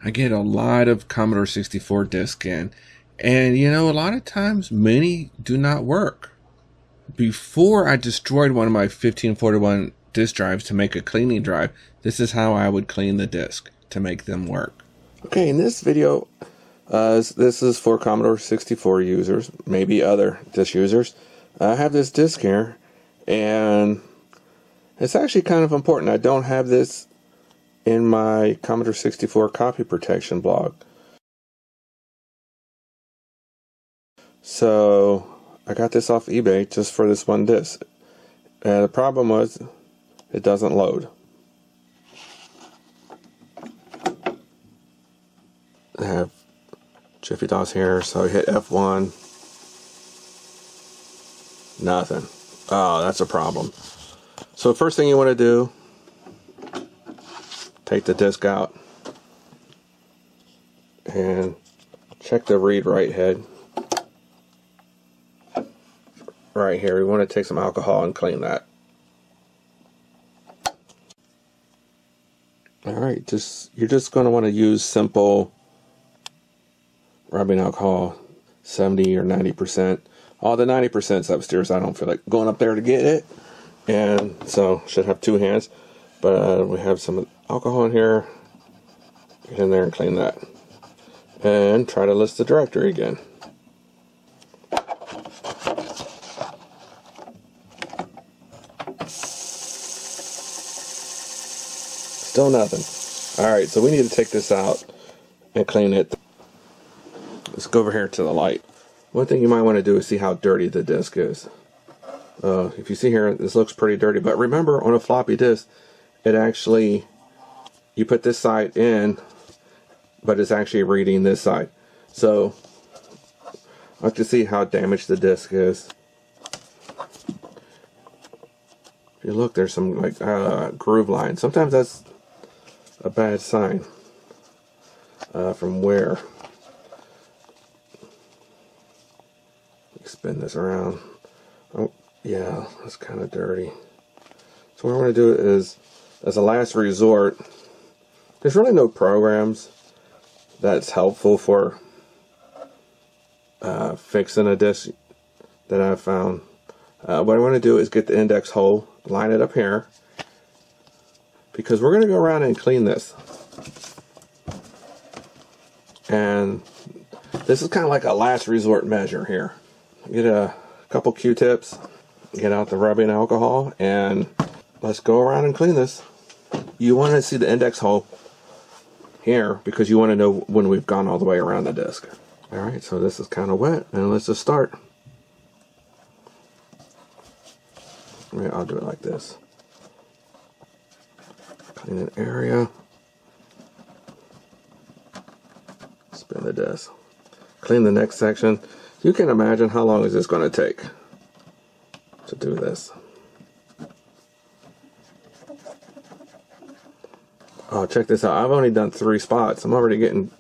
I get a lot of Commodore 64 discs in, and you know, a lot of times many do not work. Before I destroyed one of my 1541 disk drives to make a cleaning drive, this is how I would clean the disk to make them work. Okay, in this video, this is for Commodore 64 users, maybe other disk users. I have this disk here, and it's actually kind of important. I don't have this in my Commodore 64 copy protection blog. So I got this off eBay just for this one disk. And the problem was it doesn't load. I have Jiffy DOS here, so I hit F1. Nothing. Oh, that's a problem. So first thing you want to do, take the disk out and check the read write head. Right here, we want to take some alcohol and clean that. Alright, you're just going to want to use simple rubbing alcohol, 70 or 90%. All the 90% is upstairs. I don't feel like going up there to get it. And so, should have two hands. But we have some alcohol in here. Get in there and clean that. And try to list the directory again. Still nothing. Alright, so we need to take this out and clean it. Let's go over here to the light. One thing you might want to do is see how dirty the disk is. If you see here, this looks pretty dirty, but remember on a floppy disk, it actually, you put this side in, but it's actually reading this side. So, I have to see how damaged the disk is. If you look, there's some like groove lines. Sometimes that's a bad sign. From where? Spin this around. Oh, yeah, that's kind of dirty. So what I want to do is, as a last resort, there's really no programs that's helpful for fixing a disk that I've found. What I want to do is get the index hole, line it up here, because we're going to go around and clean this. And this is kind of like a last resort measure here. Get a couple Q-tips, get out the rubbing alcohol, and let's go around and clean this. You want to see the index hole here because you want to know when we've gone all the way around the disk. Alright, so this is kind of wet, and let's just start. I'll do it like this. Clean an area. Spin the disk. Clean the next section. You can imagine how long is this going to take to do this. Oh, check this out. I've only done 3 spots. I'm already getting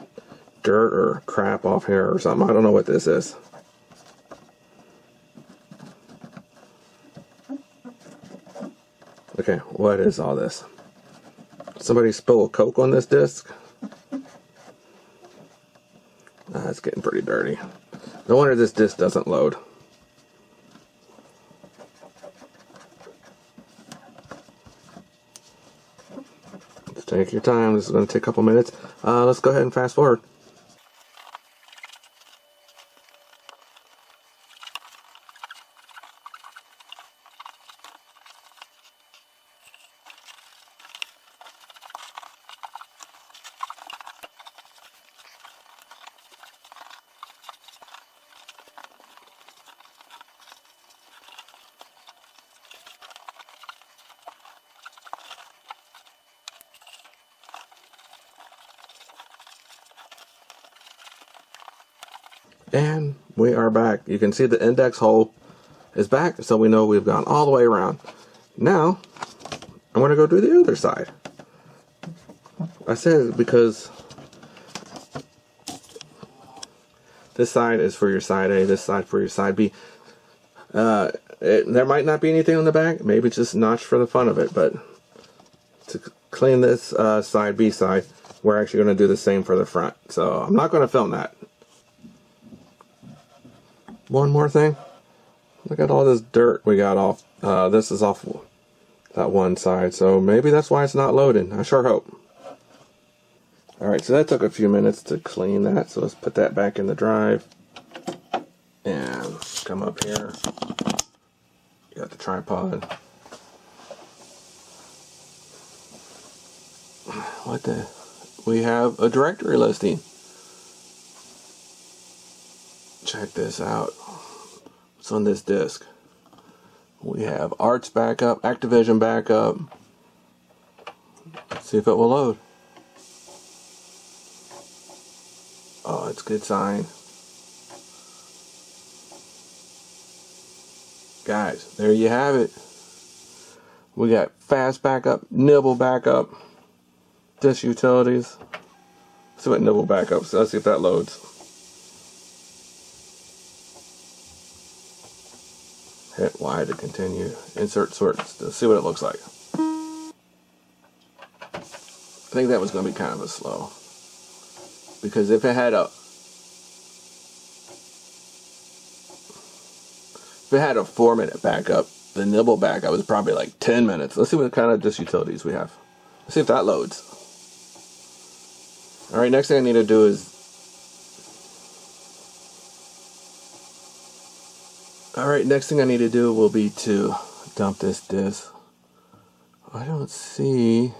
dirt or crap off here or something. I don't know what this is. Okay, what is all this? Somebody spill a Coke on this disc? It's getting pretty dirty. No wonder this disc doesn't load. Just take your time. This is going to take a couple minutes. Let's go ahead and fast forward. And we are back. You can see the index hole is back, so we know we've gone all the way around. Now, I'm going to go do the other side. I said it because this side is for your side A, this side for your side B. There might not be anything on the back, maybe just notched for the fun of it, but to clean this side B side, we're actually going to do the same for the front. So I'm not going to film that. One more thing. Look at all this dirt we got off. This is off that one side. So maybe that's why it's not loading. I sure hope. Alright, so that took a few minutes to clean that. So let's put that back in the drive. And come up here. You got the tripod. What the? We have a directory listing. Check this out. What's on this disk? We have Arts backup, Activision backup. Let's see if it will load. Oh, it's a good sign. Guys, there you have it. We got fast backup, nibble backup, disk utilities. Let's see what nibble backup. So let's see if that loads. Hit Y to continue. Insert sort. Let's see what it looks like. I think that was going to be kind of a slow. Because if it had a 4-minute backup, the nibble backup was probably like 10 minutes. Let's see what kind of disk utilities we have. Let's see if that loads. Alright, next thing I need to do is... Alright, next thing I need to do will be to dump this disk. I don't see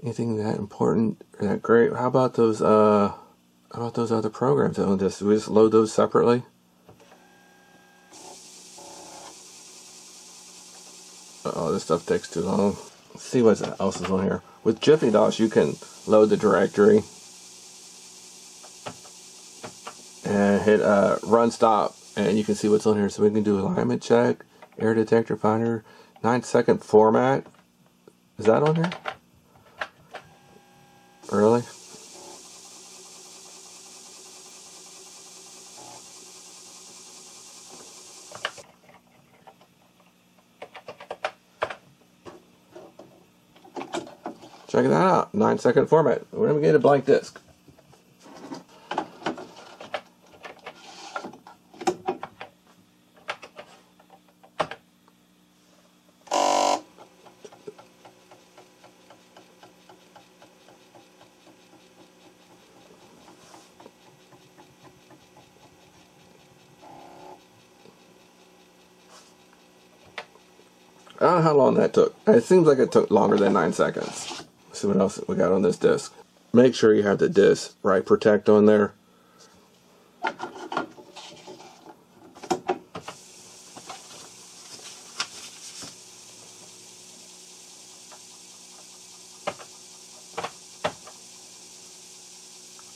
anything that important or that great. How about those other programs on this? Do we just load those separately? Uh-oh, this stuff takes too long. Let's see what else is on here. With Jiffy DOS, you can load the directory and hit run stop, and you can see what's on here. So we can do alignment check, error detector finder, 9-second format. Is that on here? Really? Check that out. 9-second format. We're going to get a blank disk. I don't know how long that took. It seems like it took longer than 9 seconds. Let's see what else we got on this disk. Make sure you have the disk write protect on there.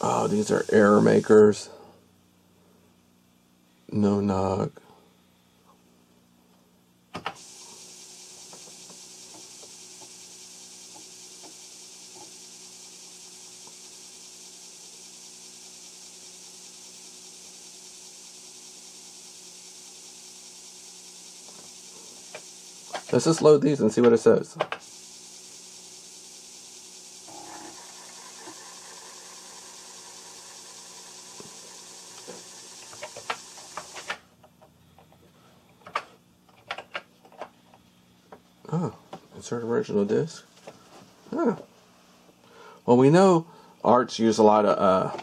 Oh, these are error makers. No nog. Let's just load these and see what it says. Oh, insert original disk. Oh. Well, we know Arts use a lot of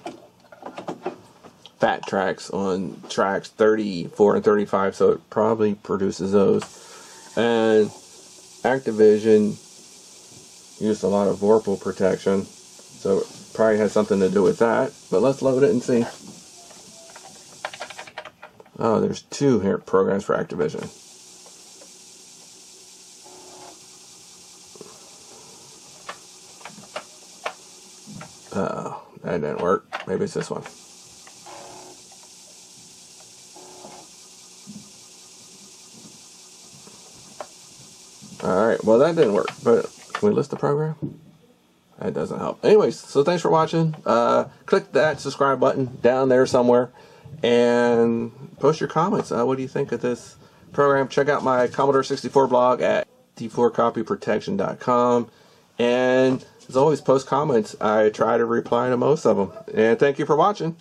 fat tracks on tracks 34 and 35, so it probably produces those. And Activision used a lot of Vorpal protection, so it probably has something to do with that. But let's load it and see. Oh, there's 2 here programs for Activision. Uh-oh, that didn't work. Maybe it's this one. Alright, well that didn't work, but can we list the program? That doesn't help. Anyways, so thanks for watching. Click that subscribe button down there somewhere and post your comments. What do you think of this program? Check out my Commodore 64 blog at d4copyprotection.com and As always, post comments. I try to reply to most of them. And thank you for watching.